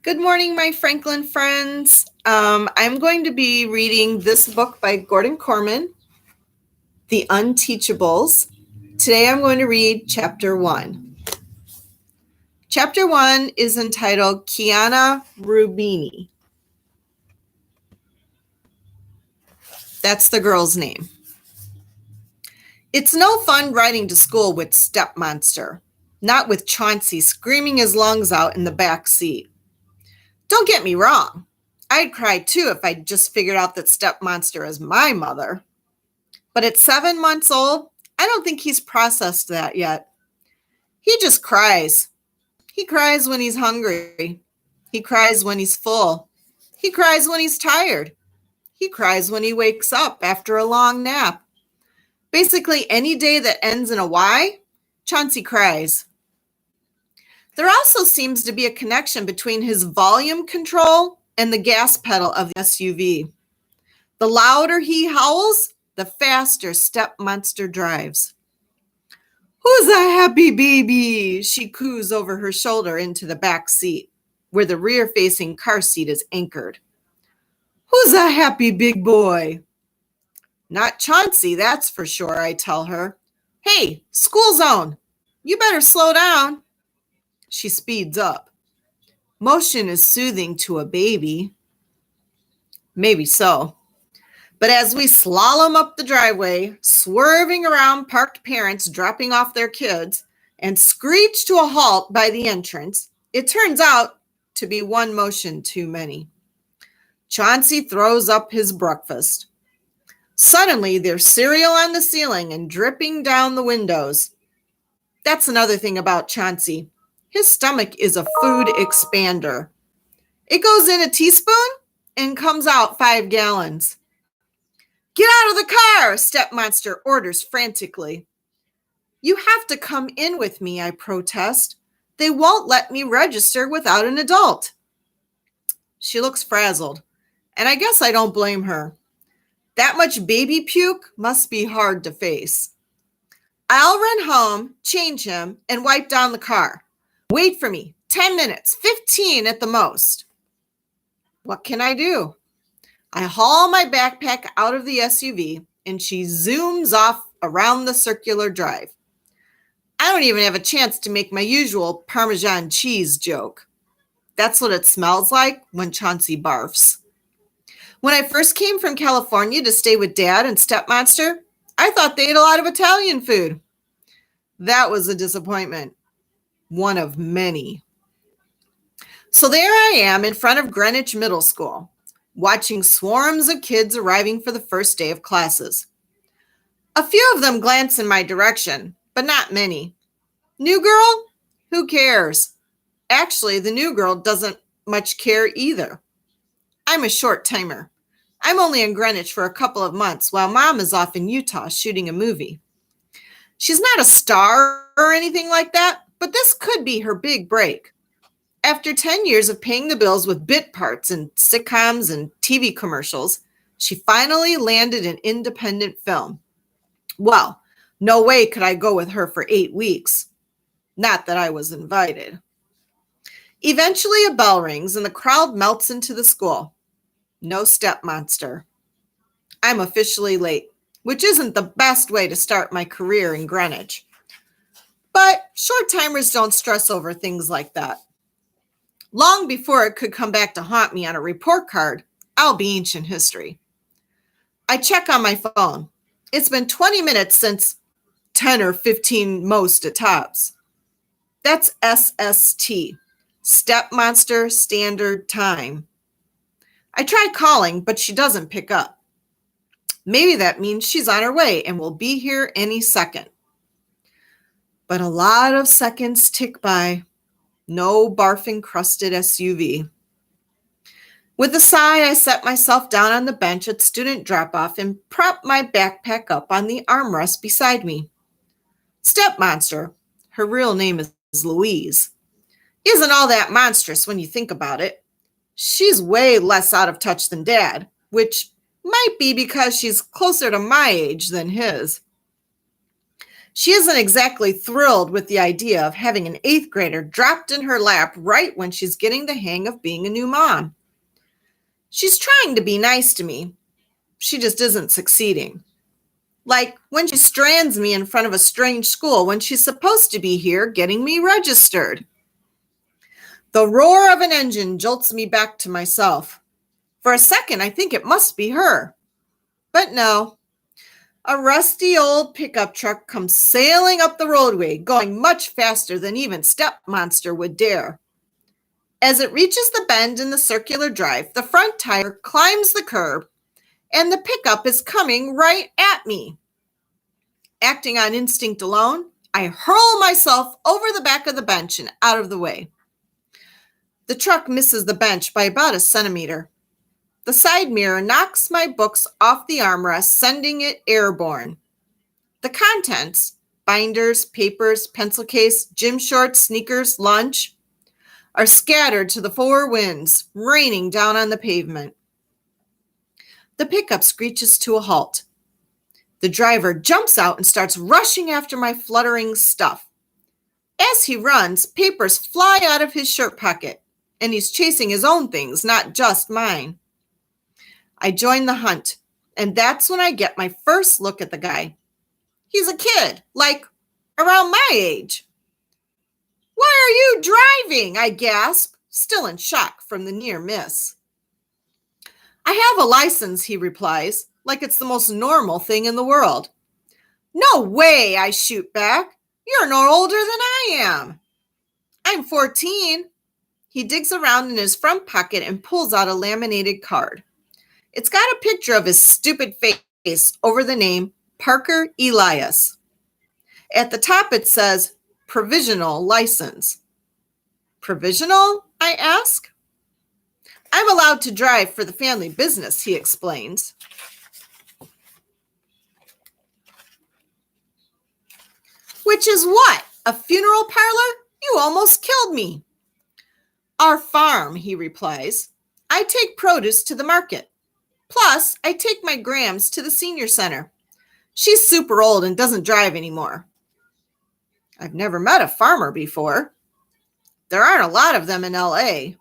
Good morning, my Franklin friends. I'm going to be reading this book by Gordon Corman, The Unteachables. Today I'm going to read Chapter 1. Chapter 1 is entitled Kiana Rubini. That's the girl's name. It's no fun riding to school with Step Monster, not with Chauncey screaming his lungs out in the back seat. Don't get me wrong. I'd cry too if I'd just figured out that Step Monster is my mother. But at 7 months old, I don't think he's processed that yet. He just cries. He cries when he's hungry. He cries when he's full. He cries when he's tired. He cries when he wakes up after a long nap. Basically, any day that ends in a Y, Chauncey cries. There also seems to be a connection between his volume control and the gas pedal of the SUV. The louder he howls, the faster Step Monster drives. "Who's a happy baby?" she coos over her shoulder into the back seat, where the rear-facing car seat is anchored. "Who's a happy big boy?" "Not Chauncey, that's for sure," I tell her. "Hey, school zone, you better slow down." She speeds up. Motion is soothing to a baby. Maybe so. But as we slalom up the driveway, swerving around parked parents dropping off their kids, and screech to a halt by the entrance, it turns out to be one motion too many. Chauncey throws up his breakfast. Suddenly, there's cereal on the ceiling and dripping down the windows. That's another thing about Chauncey. His stomach is a food expander. It goes in a teaspoon and comes out 5 gallons. "Get out of the car," Step Monster orders frantically. "You have to come in with me," I protest. "They won't let me register without an adult." She looks frazzled, and I guess I don't blame her. That much baby puke must be hard to face. "I'll run home, change him, and wipe down the car. Wait for me, 10 minutes, 15 at the most." What can I do? I haul my backpack out of the SUV, and she zooms off around the circular drive. I don't even have a chance to make my usual Parmesan cheese joke. That's what it smells like when Chauncey barfs. When I first came from California to stay with Dad and Step Monster, I thought they ate a lot of Italian food. That was a disappointment. One of many. So there I am in front of Greenwich Middle School, watching swarms of kids arriving for the first day of classes. A few of them glance in my direction, but not many. New girl? Who cares? Actually, the new girl doesn't much care either. I'm a short timer. I'm only in Greenwich for a couple of months while Mom is off in Utah shooting a movie. She's not a star or anything like that, but this could be her big break. After 10 years of paying the bills with bit parts and sitcoms and TV commercials, she finally landed an independent film. Well, no way could I go with her for 8 weeks. Not that I was invited. Eventually a bell rings and the crowd melts into the school. No Step Monster. I'm officially late, which isn't the best way to start my career in Greenwich. But short timers don't stress over things like that. Long before it could come back to haunt me on a report card, I'll be ancient history. I check on my phone. It's been 20 minutes since 10 or 15 most at tops. That's SST, Step Monster Standard Time. I try calling, but she doesn't pick up. Maybe that means she's on her way and will be here any second. But a lot of seconds tick by. No barf-encrusted SUV. With a sigh, I set myself down on the bench at student drop-off and prop my backpack up on the armrest beside me. Step Monster, her real name is Louise, isn't all that monstrous when you think about it. She's way less out of touch than Dad, which might be because she's closer to my age than his. She isn't exactly thrilled with the idea of having an 8th grader dropped in her lap right when she's getting the hang of being a new mom. She's trying to be nice to me. She just isn't succeeding. Like when she strands me in front of a strange school when she's supposed to be here getting me registered. The roar of an engine jolts me back to myself. For a second, I think it must be her. But no. A rusty old pickup truck comes sailing up the roadway, going much faster than even Step Monster would dare. As it reaches the bend in the circular drive, the front tire climbs the curb, and the pickup is coming right at me. Acting on instinct alone, I hurl myself over the back of the bench and out of the way. The truck misses the bench by about a centimeter. The side mirror knocks my books off the armrest, sending it airborne. The contents, binders, papers, pencil case, gym shorts, sneakers, lunch, are scattered to the four winds, raining down on the pavement. The pickup screeches to a halt. The driver jumps out and starts rushing after my fluttering stuff. As he runs, papers fly out of his shirt pocket, and he's chasing his own things, not just mine. I join the hunt, and that's when I get my first look at the guy. He's a kid, like around my age. "Why are you driving?" I gasp, still in shock from the near miss. "I have a license," he replies, like it's the most normal thing in the world. "No way," I shoot back. "You're no older than I am." "I'm 14. He digs around in his front pocket and pulls out a laminated card. It's got a picture of his stupid face over the name Parker Elias. At the top it says, "Provisional license." "Provisional?" I ask. "I'm allowed to drive for the family business," he explains. "Which is what? A funeral parlor? You almost killed me." "Our farm," he replies. "I take produce to the market. Plus, I take my Grams to the senior center. She's super old and doesn't drive anymore." I've never met a farmer before. There aren't a lot of them in LA.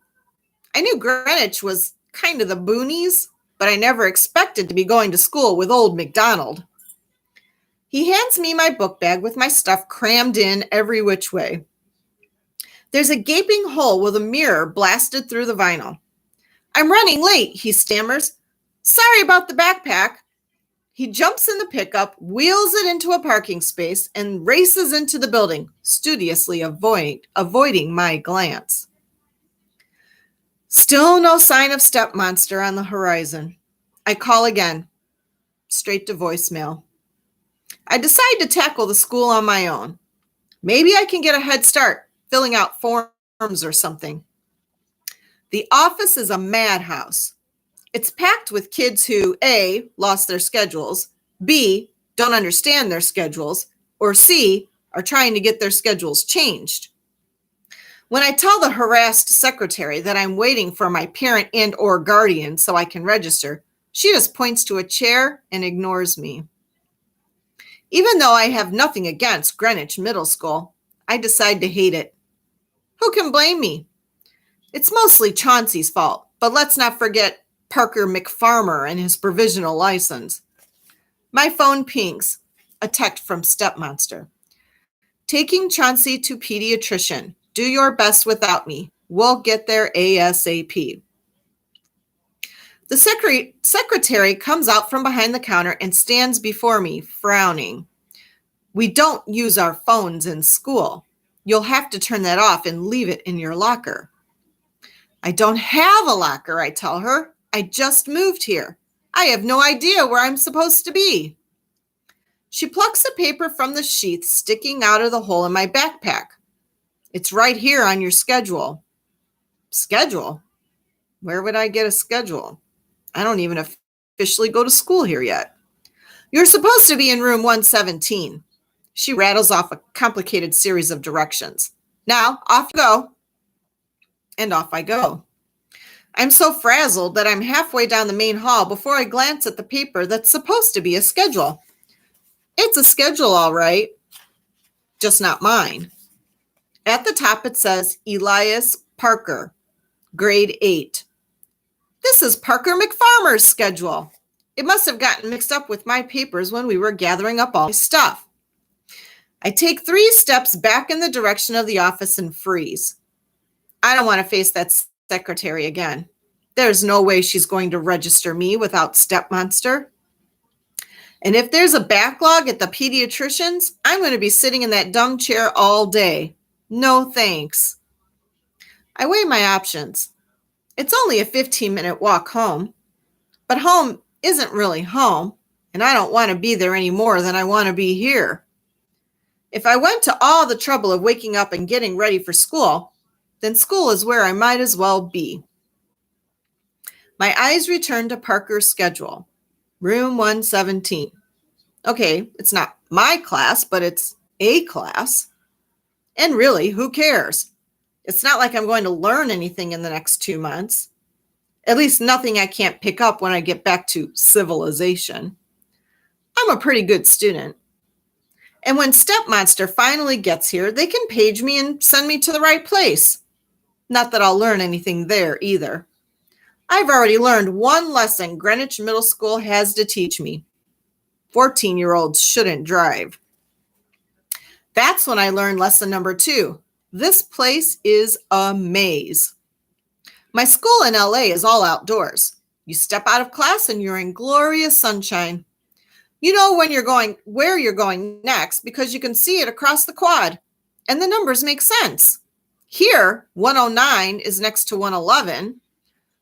I knew Greenwich was kind of the boonies, but I never expected to be going to school with old MacDonald. He hands me my book bag with my stuff crammed in every which way. There's a gaping hole with a mirror blasted through the vinyl. "I'm running late," he stammers. "Sorry about the backpack." He jumps in the pickup, wheels it into a parking space, and races into the building, studiously avoiding my glance. Still no sign of Step Monster on the horizon. I call again, straight to voicemail. I decide to tackle the school on my own. Maybe I can get a head start, filling out forms or something. The office is a madhouse. It's packed with kids who, A, lost their schedules, B, don't understand their schedules, or C, are trying to get their schedules changed. When I tell the harassed secretary that I'm waiting for my parent and or guardian so I can register, she just points to a chair and ignores me. Even though I have nothing against Greenwich Middle School, I decide to hate it. Who can blame me? It's mostly Chauncey's fault, but let's not forget Parker McFarmer and his provisional license. My phone pings, a text from Step Monster. "Taking Chauncey to pediatrician. Do your best without me. We'll get there ASAP." The secretary comes out from behind the counter and stands before me, frowning. "We don't use our phones in school. You'll have to turn that off and leave it in your locker." "I don't have a locker," I tell her. "I just moved here. I have no idea where I'm supposed to be." She plucks a paper from the sheath sticking out of the hole in my backpack. "It's right here on your schedule." Schedule? Where would I get a schedule? I don't even officially go to school here yet. "You're supposed to be in room 117. She rattles off a complicated series of directions. "Now, off you go." And off I go. I'm so frazzled that I'm halfway down the main hall before I glance at the paper that's supposed to be a schedule. It's a schedule, all right. just not mine. At the top, it says Elias Parker, grade 8. This is Parker McFarmer's schedule. It must have gotten mixed up with my papers when we were gathering up all my stuff. I take 3 steps back in the direction of the office and freeze. I don't want to face that secretary again. There's no way she's going to register me without Step Monster. And if there's a backlog at the pediatrician's, I'm going to be sitting in that dumb chair all day. No thanks. I weigh my options. It's only a 15-minute walk home, but home isn't really home, and I don't want to be there any more than I want to be here. If I went to all the trouble of waking up and getting ready for school, then school is where I might as well be. My eyes return to Parker's schedule. Room 117. Okay, it's not my class, but it's a class. And really, who cares? It's not like I'm going to learn anything in the next 2 months. At least nothing I can't pick up when I get back to civilization. I'm a pretty good student. And when Step Monster finally gets here, they can page me and send me to the right place. Not that I'll learn anything there either. I've already learned one lesson Greenwich Middle School has to teach me. 14-year-olds shouldn't drive. That's when I learned lesson number 2. This place is a maze. My school in LA is all outdoors. You step out of class and you're in glorious sunshine. You know where you're going next because you can see it across the quad, and the numbers make sense. Here, 109 is next to 111,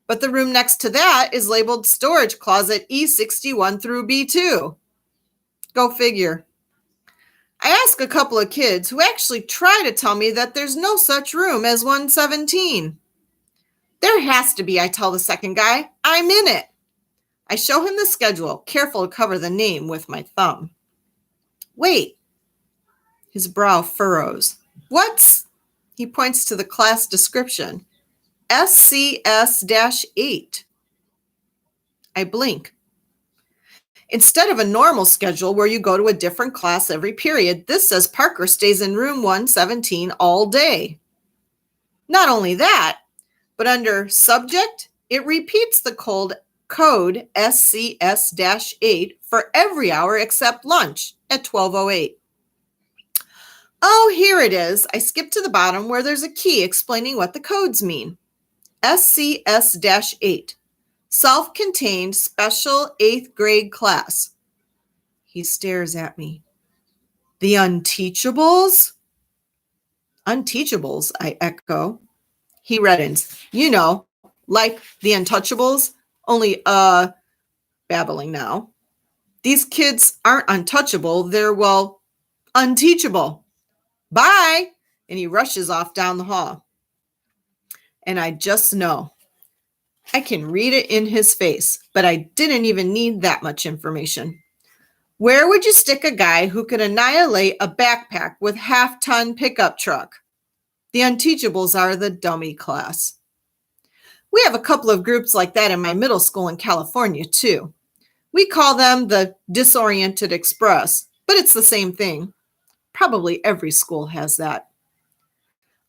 but the room next to that is labeled storage closet E61 through B2. Go figure. I ask a couple of kids who actually try to tell me that there's no such room as 117. There has to be, I tell the second guy. I'm in it. I show him the schedule, careful to cover the name with my thumb. Wait. His brow furrows. What's? He points to the class description. SCS-8. I blink. Instead of a normal schedule where you go to a different class every period, this says Parker stays in room 117 all day. Not only that, but under subject, it repeats the code SCS-8 for every hour except lunch at 12:08. Oh, here it is. I skip to the bottom where there's a key explaining what the codes mean. SCS-8, self-contained special 8th grade class. He stares at me. The Unteachables? Unteachables, I echo. He reddens. You know, like the Untouchables, only, babbling now. These kids aren't untouchable. They're, well, unteachable. Bye. And he rushes off down the hall. And I just know. I can read it in his face, but I didn't even need that much information. Where would you stick a guy who could annihilate a backpack with half-ton pickup truck? The Unteachables are the dummy class. We have a couple of groups like that in my middle school in California, too. We call them the Disoriented Express, but it's the same thing. Probably every school has that.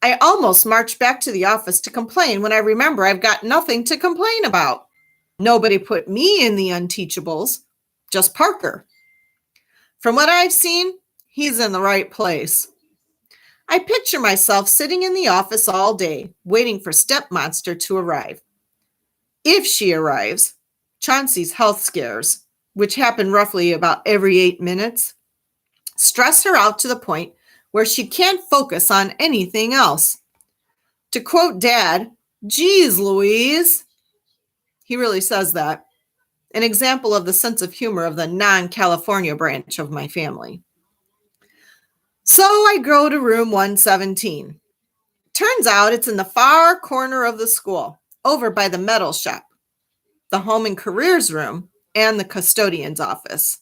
I almost march back to the office to complain when I remember I've got nothing to complain about. Nobody put me in the Unteachables, just Parker. From what I've seen, he's in the right place. I picture myself sitting in the office all day, waiting for Step Monster to arrive. If she arrives, Chauncey's health scares, which happen roughly about every 8 minutes, stress her out to the point where she can't focus on anything else. To quote Dad, "Geez, Louise." He really says that. An example of the sense of humor of the non-California branch of my family. So I go to room 117. Turns out it's in the far corner of the school, over by the metal shop, the home and careers room, and the custodian's office.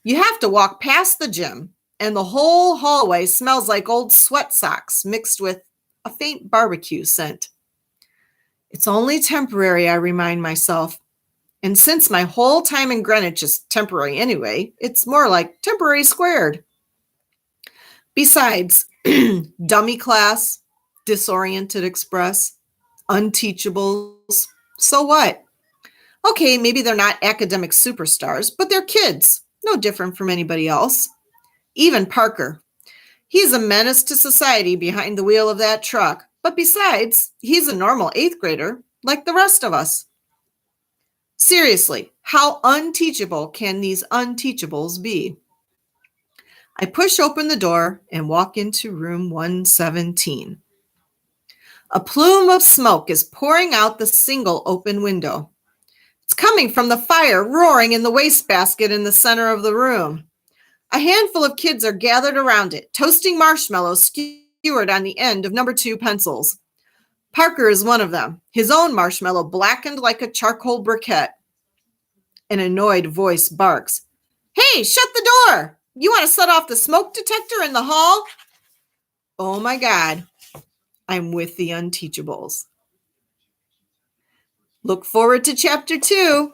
You have to walk past the gym, and the whole hallway smells like old sweat socks mixed with a faint barbecue scent. It's only temporary, I remind myself. And since my whole time in Greenwich is temporary anyway, it's more like temporary squared. Besides, dummy class, disoriented express, unteachables, so what? Okay, maybe they're not academic superstars, but they're kids, no different from anybody else. Even Parker. He's a menace to society behind the wheel of that truck, but besides, he's a normal 8th grader, like the rest of us. Seriously, how unteachable can these unteachables be? I push open the door and walk into room 117. A plume of smoke is pouring out the single open window. It's coming from the fire roaring in the wastebasket in the center of the room. A handful of kids are gathered around it, toasting marshmallows skewered on the end of number 2 pencils. Parker is one of them, his own marshmallow blackened like a charcoal briquette. An annoyed voice barks, "Hey, shut the door! You want to set off the smoke detector in the hall?" Oh my God, I'm with the Unteachables. Look forward to chapter 2.